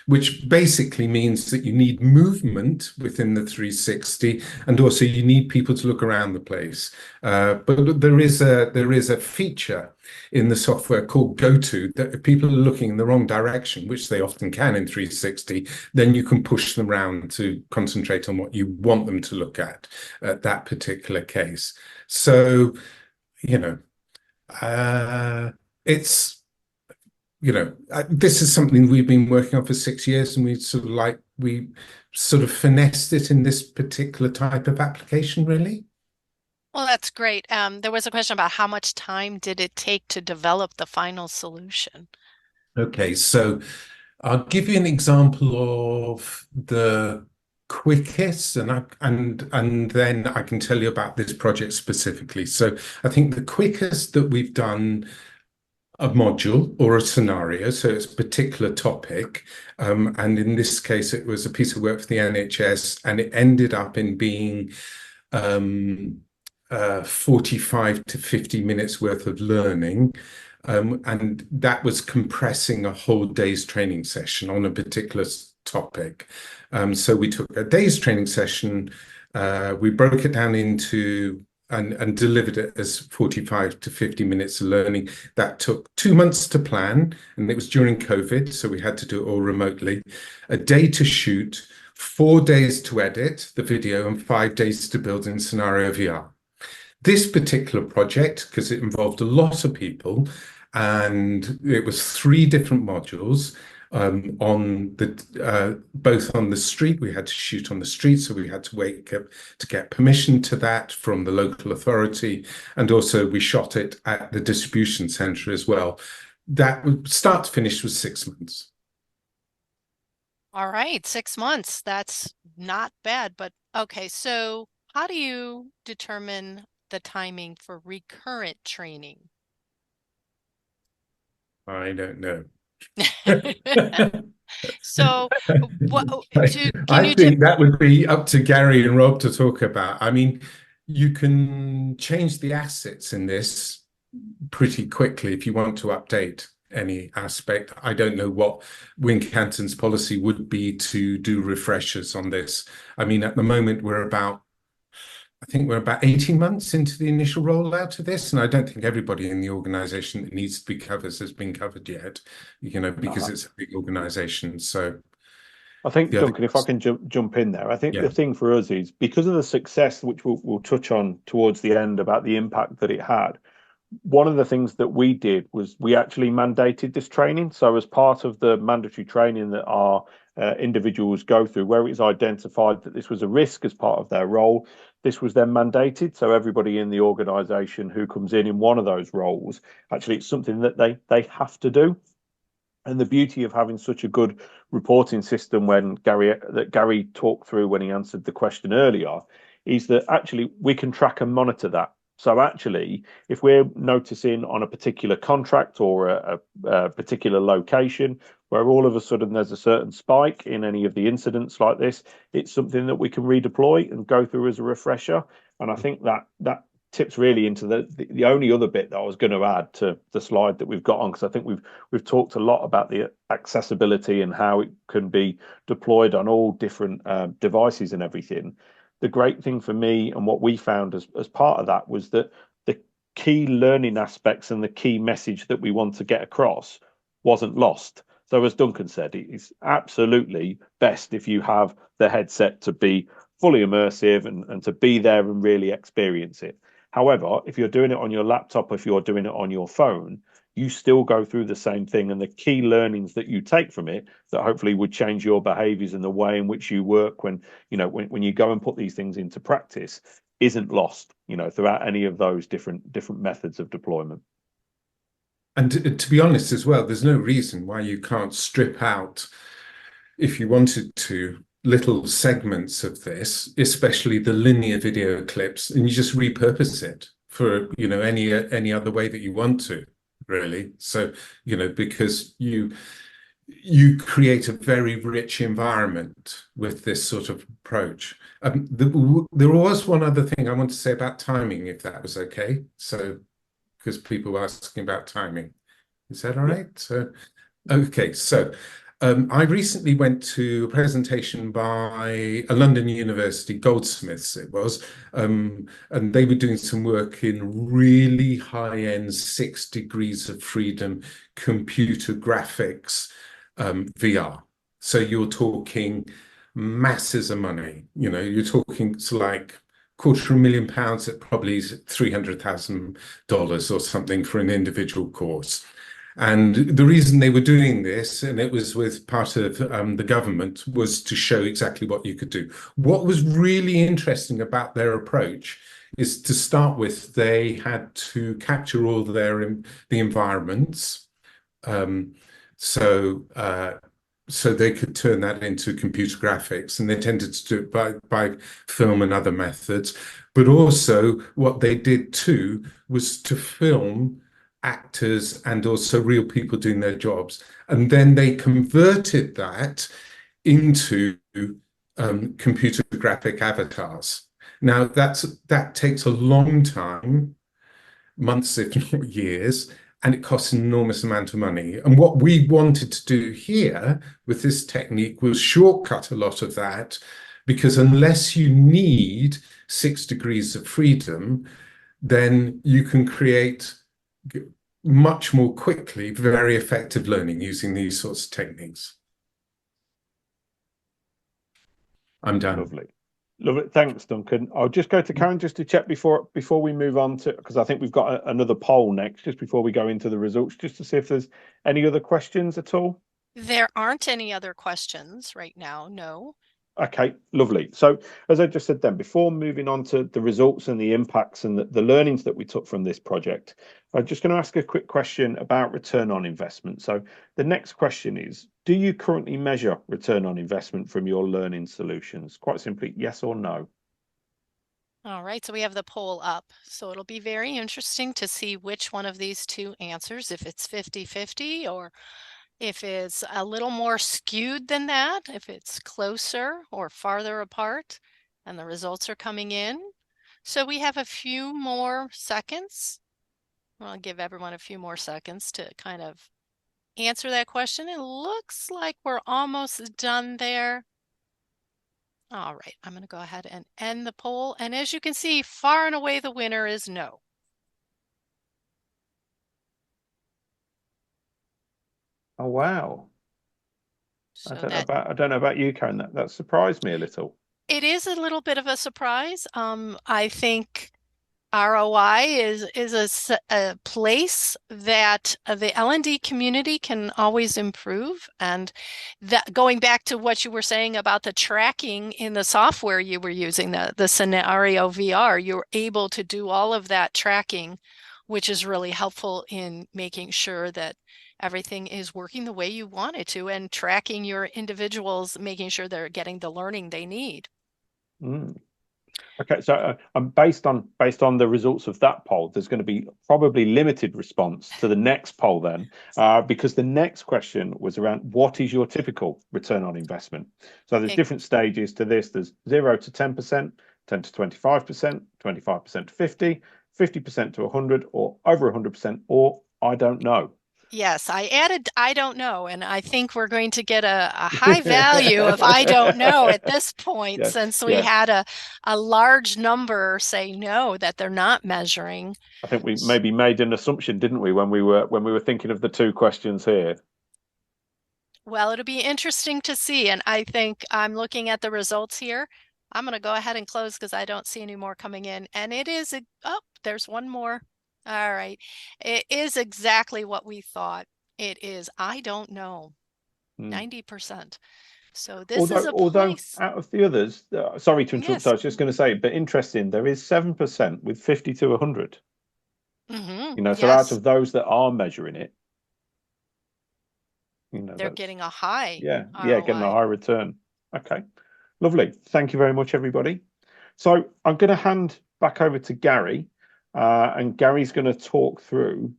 Speaker 4: which basically means that you need movement within the 360, and also you need people to look around the place. But there is a feature in the software called GoTo, that if people are looking in the wrong direction, which they often can in 360, then you can push them around to concentrate on what you want them to look at that particular case. So, you know, it's, you know, this is something we've been working on for 6 years, and we sort of finessed it in this particular type of application, really.
Speaker 1: Well, that's great. There was a question about how much time did it take to develop the final solution?
Speaker 4: Okay, so I'll give you an example of the quickest, and then I can tell you about this project specifically. So I think the quickest that we've done a module or a scenario, so it's a particular topic, and in this case it was a piece of work for the NHS, and it ended up in being 45 to 50 minutes worth of learning, and that was compressing a whole day's training session on a particular topic. So we took a day's training session, we broke it down into and delivered it as 45 to 50 minutes of learning. That took 2 months to plan, and it was during COVID, so we had to do it all remotely. A day to shoot, 4 days to edit the video, and 5 days to build in scenario VR. This particular project, because it involved a lot of people, and it was 3 different modules, on the both on the street. We had to shoot on the street, so we had to wait to get permission to that from the local authority, and also we shot it at the distribution centre as well. That start to finish was 6 months.
Speaker 1: All right, 6 months. That's not bad, but okay. So how do you determine the timing for recurrent training?
Speaker 4: I don't know.
Speaker 1: So what
Speaker 4: I think that would be up to Gary and Rob to talk about. I mean, you can change the assets in this pretty quickly if you want to update any aspect. I don't know what Wincanton's policy would be to do refreshers on this. I mean, at the moment I think we're about 18 months into the initial rollout of this, and I don't think everybody in the organisation that needs to be covered has been covered yet, you know, because it's a big organisation. So
Speaker 2: I think, Duncan, if I can jump in there, I think the thing for us is, because of the success, which we'll touch on towards the end about the impact that it had, one of the things that we did was we actually mandated this training. So as part of the mandatory training that our individuals go through, where it's identified that this was a risk as part of their role, this was then mandated. So everybody in the organisation who comes in one of those roles, actually it's something that they have to do. And the beauty of having such a good reporting system, that Gary talked through when he answered the question earlier, is that actually we can track and monitor that. So actually, if we're noticing on a particular contract or a particular location where all of a sudden there's a certain spike in any of the incidents like this, it's something that we can redeploy and go through as a refresher. And I think that tips really into the only other bit that I was going to add to the slide that we've got on, because I think we've talked a lot about the accessibility and how it can be deployed on all different devices and everything. The great thing for me and what we found as part of that was that the key learning aspects and the key message that we want to get across wasn't lost. So as Duncan said, it's absolutely best if you have the headset to be fully immersive and to be there and really experience it. However, if you're doing it on your laptop, if you're doing it on your phone, you still go through the same thing, and the key learnings that you take from it that hopefully would change your behaviors and the way in which you work when you go and put these things into practice isn't lost, throughout any of those different methods of deployment.
Speaker 4: And to be honest as well, there's no reason why you can't strip out, if you wanted to, little segments of this, especially the linear video clips, and you just repurpose it for any other way that you want to, really. So because you create a very rich environment with this sort of approach. There was one other thing I want to say about timing, if that was okay. So because people were asking about timing, is that all right? So okay, so I recently went to a presentation by a London University, Goldsmiths it was, and they were doing some work in really high-end 6 degrees of freedom computer graphics VR. So you're talking masses of money. You know, you're talking it's like £250,000 at probably $300,000 or something for an individual course. And the reason they were doing this, and it was with part of the government, was to show exactly what you could do. What was really interesting about their approach is, to start with, they had to capture all the environments, so they could turn that into computer graphics, and they tended to do it by film and other methods. But also what they did too was to film actors and also real people doing their jobs. And then they converted that into computer graphic avatars. Now that takes a long time, months if not years, and it costs an enormous amount of money. And what we wanted to do here with this technique was shortcut a lot of that, because unless you need 6 degrees of freedom, then you can create much more quickly very effective learning using these sorts of techniques. I'm done.
Speaker 2: Lovely. Lovely. Thanks, Duncan. I'll just go to Karen just to check before we move on to, because I think we've got another poll next, just before we go into the results, just to see if there's any other questions at all.
Speaker 1: There aren't any other questions right now, no.
Speaker 2: Okay, lovely. So as I just said then, before moving on to the results and the impacts and the learnings that we took from this project, I'm just going to ask a quick question about return on investment. So the next question is, do you currently measure return on investment from your learning solutions? Quite simply, yes or no?
Speaker 1: All right, so we have the poll up. So it'll be very interesting to see which one of these two answers, if it's 50-50 or if it's a little more skewed than that, if it's closer or farther apart, and the results are coming in. So we have a few more seconds. I'll give everyone a few more seconds to kind of answer that question. It looks like we're almost done there. All right, I'm going to go ahead and end the poll. And as you can see, far and away the winner is no.
Speaker 2: Oh, wow.
Speaker 1: So
Speaker 2: I don't know about you, Karen. That surprised me a little.
Speaker 1: It is a little bit of a surprise. I think ROI is a place that the L&D community can always improve. And that, going back to what you were saying about the tracking in the software you were using, the scenario VR, you're able to do all of that tracking, which is really helpful in making sure that everything is working the way you want it to, and tracking your individuals, making sure they're getting the learning they need.
Speaker 2: Mm. Okay, so based on the results of that poll, there's going to be probably limited response to the next poll then, because the next question was around what is your typical return on investment. So there's different stages to this. There's 0 to 10%, 10 to 25%, 25% to 50, 50% to 100, or over 100%, or I don't know.
Speaker 1: Yes, I added I don't know, and I think we're going to get a high value of I don't know at this point, since we had a large number say no, that they're not measuring.
Speaker 2: I think we maybe made an assumption, didn't we, when we were thinking of the two questions here?
Speaker 1: Well, it'll be interesting to see, and I think I'm looking at the results here. I'm going to go ahead and close because I don't see any more coming in, and it is there's one more. All right. It is exactly what we thought. It is, I don't know, 90%. So this is a place.
Speaker 2: Out of the others, sorry to interrupt, I was just going to say, but interesting, there is 7% with 50 to 100. So out of those that are measuring it,
Speaker 1: they're getting a high.
Speaker 2: Getting a high return. Okay, lovely. Thank you very much, everybody. So I'm going to hand back over to Gary. And Gary's going to talk through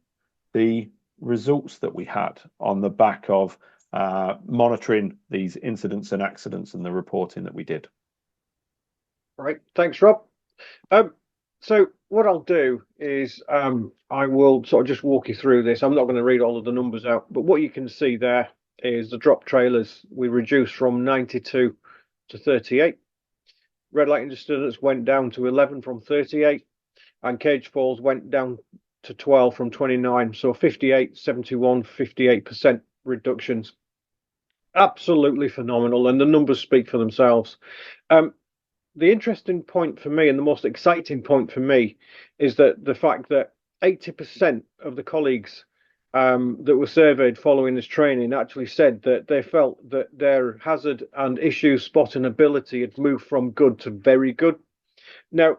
Speaker 2: the results that we had on the back of monitoring these incidents and accidents and the reporting that we did.
Speaker 3: All right, thanks, Rob. So what I'll do is I will sort of just walk you through this. I'm not going to read all of the numbers out, but what you can see there is the drop trailers. We reduced from 92 to 38. Red light incidents went down to 11 from 38, and cage falls went down to 12 from 29. So 58, 71, 58% reductions. Absolutely phenomenal, and the numbers speak for themselves. The interesting point for me, and the most exciting point for me, is that the fact that 80% of the colleagues that were surveyed following this training actually said that they felt that their hazard and issue spotting ability had moved from good to very good. Now,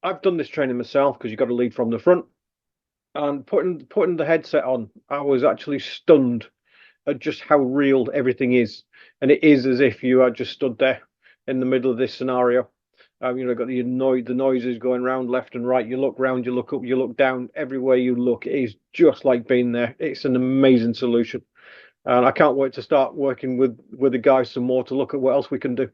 Speaker 3: I've done this training myself because you've got to lead from the front, and putting the headset on, I was actually stunned at just how real everything is, and it is as if you had just stood there in the middle of this scenario. Got the noises going around left and right. You look round, you look up, you look down. Everywhere you look, it is just like being there. It's an amazing solution, and I can't wait to start working with the guys some more to look at what else we can do.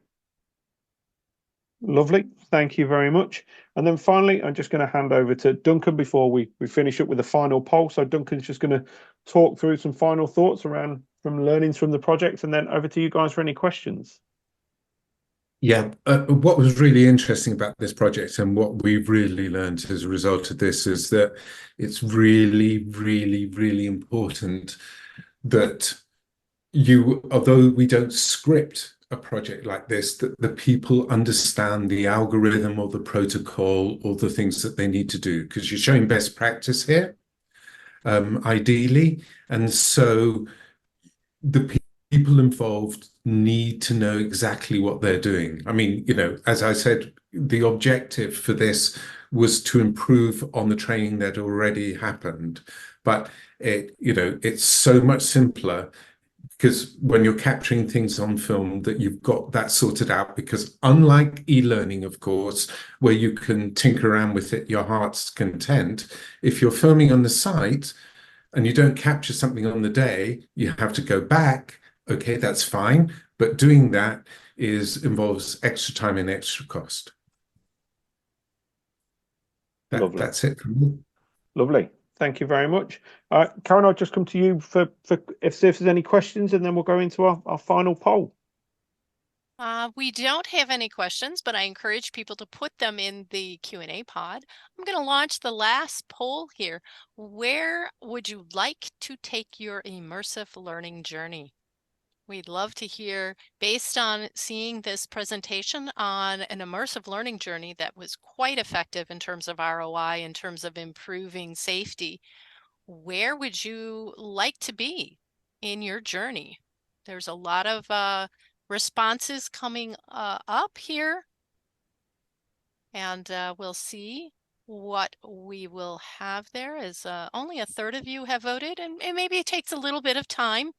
Speaker 2: Lovely, thank you very much. And then finally, I'm just going to hand over to Duncan before we finish up with the final poll. So Duncan's just going to talk through some final thoughts around from learnings from the project, and then over to you guys for any questions.
Speaker 4: Yeah, what was really interesting about this project and what we've really learned as a result of this is that it's really, really, really important that although we don't script a project like this, that the people understand the algorithm or the protocol or the things that they need to do, because you're showing best practice here, ideally. And so the people involved need to know exactly what they're doing. I mean, as I said, the objective for this was to improve on the training that already happened. But it's so much simpler because when you're capturing things on film that you've got that sorted out, because unlike e-learning, of course, where you can tinker around with it, your heart's content, if you're filming on the site and you don't capture something on the day, you have to go back. Okay, that's fine. But doing that involves extra time and extra cost. That's it for me.
Speaker 2: Lovely. Thank you very much. Karen, I'll just come to you for if there's any questions, and then we'll go into our final poll.
Speaker 1: We don't have any questions, but I encourage people to put them in the Q&A pod. I'm going to launch the last poll here. Where would you like to take your immersive learning journey? We'd love to hear, based on seeing this presentation on an immersive learning journey that was quite effective in terms of ROI, in terms of improving safety, where would you like to be in your journey? There's a lot of responses coming up here, and we'll see what we will have there. Is only a third of you have voted, and maybe it takes a little bit of time,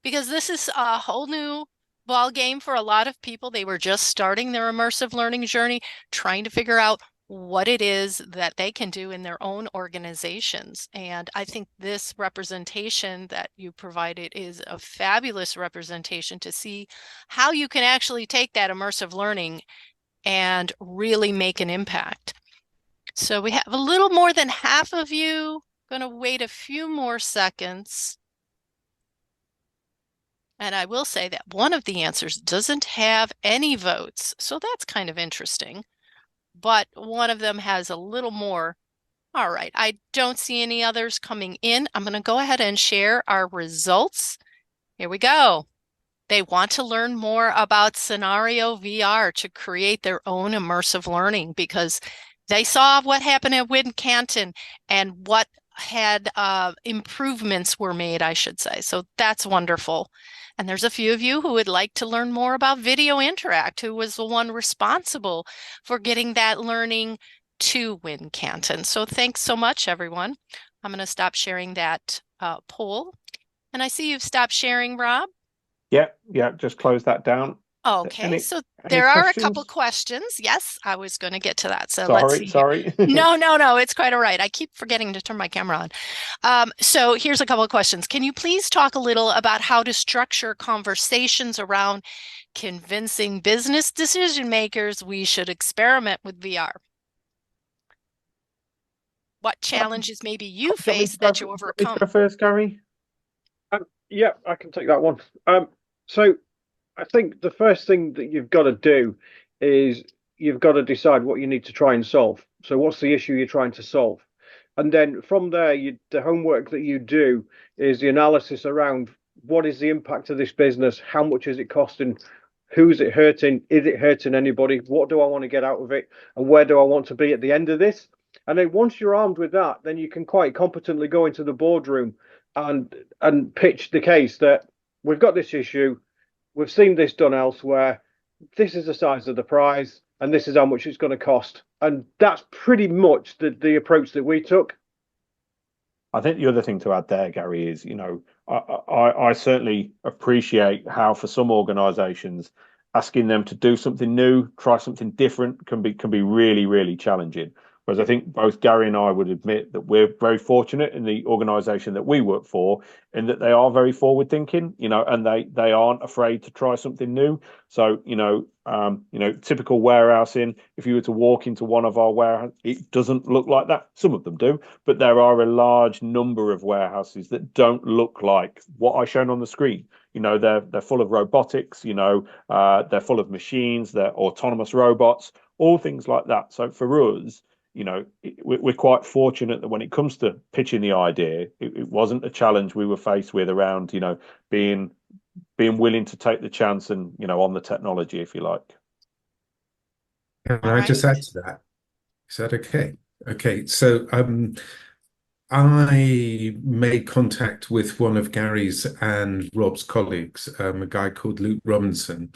Speaker 1: because this is a whole new ball game for a lot of people. They were just starting their immersive learning journey, trying to figure out what it is that they can do in their own organizations. And I think this representation that you provided is a fabulous representation to see how you can actually take that immersive learning and really make an impact. So we have a little more than half of you. Going to wait a few more seconds. And I will say that one of the answers doesn't have any votes, so that's kind of interesting. But one of them has a little more. All right, I don't see any others coming in. I'm going to go ahead and share our results. Here we go. They want to learn more about scenario VR to create their own immersive learning, because they saw what happened at Wincanton and what had improvements were made, I should say. So that's wonderful. And there's a few of you who would like to learn more about Video Interact, who was the one responsible for getting that learning to Wincanton. So thanks so much, everyone. I'm going to stop sharing that poll. And I see you've stopped sharing, Rob.
Speaker 2: Yeah, just close that down.
Speaker 1: Okay, so there are a couple questions. Yes, I was going to get to that. So let's see.
Speaker 2: Sorry.
Speaker 1: No, it's quite all right. I keep forgetting to turn my camera on. So here's a couple of questions. Can you please talk a little about how to structure conversations around convincing business decision makers we should experiment with VR? What challenges maybe you face that you overcome?
Speaker 2: First, Gary.
Speaker 3: Yeah, I can take that one. So I think the first thing that you've got to do is you've got to decide what you need to try and solve. So what's the issue you're trying to solve? And then from there, the homework that you do is the analysis around what is the impact of this business? How much is it costing? Who's it hurting? Is it hurting anybody? What do I want to get out of it? And where do I want to be at the end of this? And then once you're armed with that, then you can quite competently go into the boardroom and pitch the case that we've got this issue, we've seen this done elsewhere, this is the size of the prize, and this is how much it's going to cost. And that's pretty much the approach that we took.
Speaker 2: I think the other thing to add there, Gary, is I certainly appreciate how for some organisations asking them to do something new, try something different can be really, really challenging. Whereas I think both Gary and I would admit that we're very fortunate in the organisation that we work for, in that they are very forward thinking, and they aren't afraid to try something new. So, typical warehousing, if you were to walk into one of our warehouses, it doesn't look like that. Some of them do, but there are a large number of warehouses that don't look like what I shown on the screen. They're full of robotics, they're full of machines, they're autonomous robots, all things like that. So for us, we're quite fortunate that when it comes to pitching the idea, it wasn't a challenge we were faced with around, being willing to take the chance and, on the technology, if you like.
Speaker 4: Can
Speaker 1: All
Speaker 4: I just add
Speaker 1: right.
Speaker 4: to that? Is that okay? Okay, so I made contact with one of Gary's and Rob's colleagues, a guy called Luke Robinson,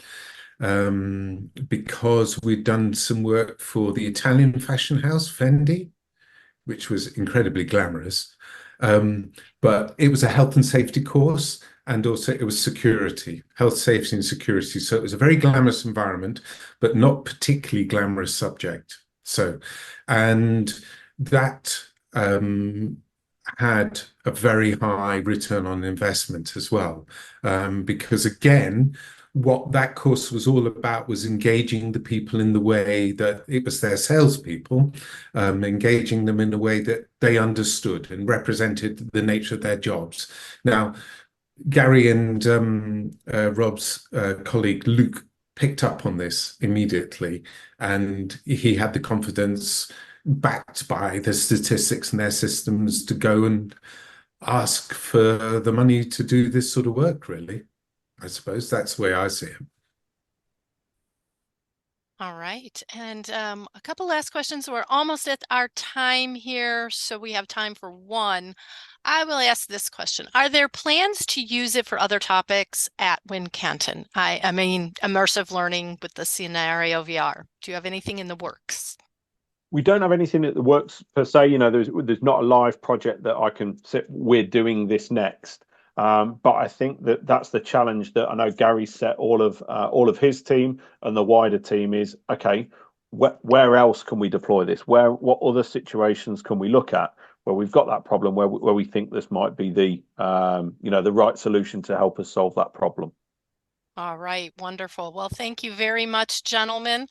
Speaker 4: because we'd done some work for the Italian fashion house Fendi, which was incredibly glamorous. But it was a health and safety course, and also it was security, health, safety, and security. So it was a very glamorous environment, but not particularly glamorous subject. So, and that had a very high return on investment as well, because again, what that course was all about was engaging the people in the way that it was their salespeople, engaging them in a way that they understood and represented the nature of their jobs. Now, Gary and Rob's colleague Luke picked up on this immediately, and he had the confidence, backed by the statistics and their systems, to go and ask for the money to do this sort of work, really. I suppose that's the way I see it.
Speaker 1: All right. And a couple last questions. We're almost at our time here, so we have time for one. I will ask this question. Are there plans to use it for other topics at Wincanton? I mean, immersive learning with the scenario VR. Do you have anything in the works?
Speaker 2: We don't have anything that works per se. There's not a live project that I can say we're doing this next. But I think that's the challenge that I know Gary set all of his team and the wider team is, okay, where else can we deploy this? What other situations can we look at where we've got that problem where we think this might be the right solution to help us solve that problem.
Speaker 1: All right, wonderful. Well, thank you very much, gentlemen,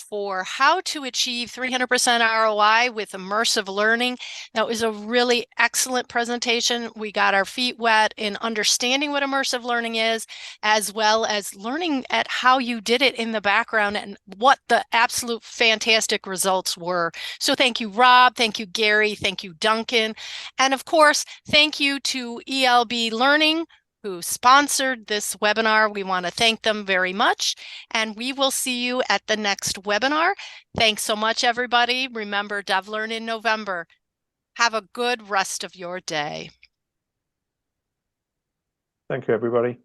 Speaker 1: for how to achieve 300% ROI with immersive learning. That was a really excellent presentation. We got our feet wet in understanding what immersive learning is, as well as learning at how you did it in the background and what the absolute fantastic results were. So thank you, Rob. Thank you, Gary. Thank you, Duncan. And of course, thank you to ELB Learning, who sponsored this webinar. We want to thank them very much, and we will see you at the next webinar. Thanks so much, everybody. Remember, DevLearn in November. Have a good rest of your day.
Speaker 2: Thank you, everybody.